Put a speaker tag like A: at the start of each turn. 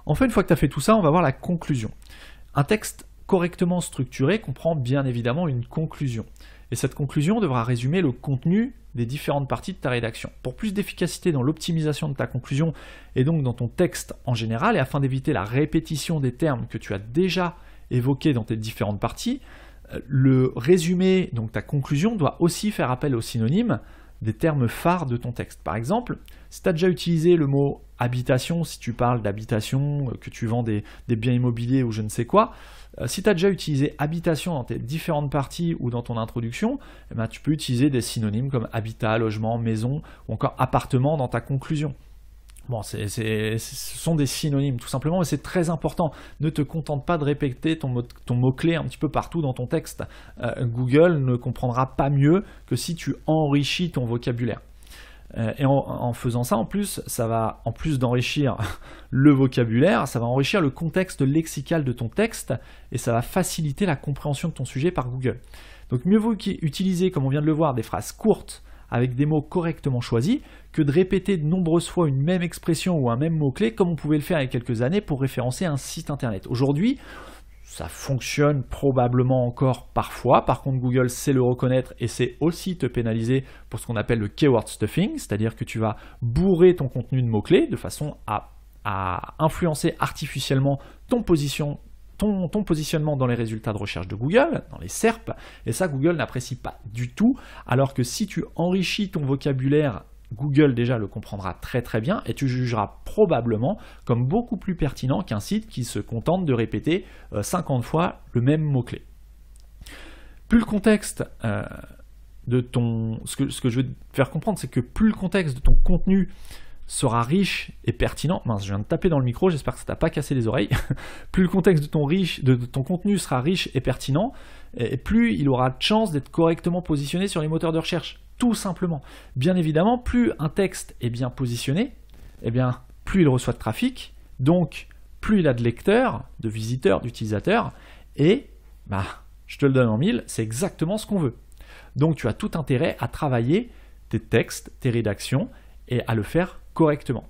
A: Enfin, une fois que tu as fait tout ça, on va voir la conclusion. Un texte correctement structuré comprend bien évidemment une conclusion. Et cette conclusion devra résumer le contenu des différentes parties de ta rédaction. Pour plus d'efficacité dans l'optimisation de ta conclusion et donc dans ton texte en général, et afin d'éviter la répétition des termes que tu as déjà évoqués dans tes différentes parties, le résumé, donc ta conclusion, doit aussi faire appel aux synonymes des termes phares de ton texte. Par exemple, si tu as déjà utilisé le mot habitation, si tu parles d'habitation, que tu vends des biens immobiliers ou je ne sais quoi, si tu as déjà utilisé habitation dans tes différentes parties ou dans ton introduction, eh ben, tu peux utiliser des synonymes comme habitat, logement, maison ou encore appartement dans ta conclusion. Bon, ce sont des synonymes tout simplement, mais c'est très important. Ne te contente pas de répéter ton mot-clé un petit peu partout dans ton texte. Google ne comprendra pas mieux que si tu enrichis ton vocabulaire. Et en faisant ça, en plus, ça va, en plus d'enrichir le vocabulaire, ça va enrichir le contexte lexical de ton texte et ça va faciliter la compréhension de ton sujet par Google. Donc mieux vaut utiliser, comme on vient de le voir, des phrases courtes avec des mots correctement choisis que de répéter de nombreuses fois une même expression ou un même mot-clé comme on pouvait le faire il y a quelques années pour référencer un site internet. Aujourd'hui, ça fonctionne probablement encore parfois, par contre Google sait le reconnaître et sait aussi te pénaliser pour ce qu'on appelle le keyword stuffing, c'est-à-dire que tu vas bourrer ton contenu de mots-clés de façon à influencer artificiellement ton positionnement dans les résultats de recherche de Google, dans les SERP, et ça Google n'apprécie pas du tout, alors que si tu enrichis ton vocabulaire, Google déjà le comprendra très très bien et tu jugeras probablement comme beaucoup plus pertinent qu'un site qui se contente de répéter 50 fois le même mot-clé. Plus le contexte de ton... Ce que je veux te faire comprendre, c'est que plus le contexte de ton contenu sera riche et pertinent, mince, je viens de taper dans le micro, j'espère que ça t'a pas cassé les oreilles, plus le contexte de ton contenu sera riche et pertinent, et plus il aura de chance d'être correctement positionné sur les moteurs de recherche. Tout simplement. Bien évidemment, plus un texte est bien positionné, eh bien, plus il reçoit de trafic, donc plus il a de lecteurs, de visiteurs, d'utilisateurs, et je te le donne en mille, c'est exactement ce qu'on veut. Donc tu as tout intérêt à travailler tes textes, tes rédactions, et à le faire correctement.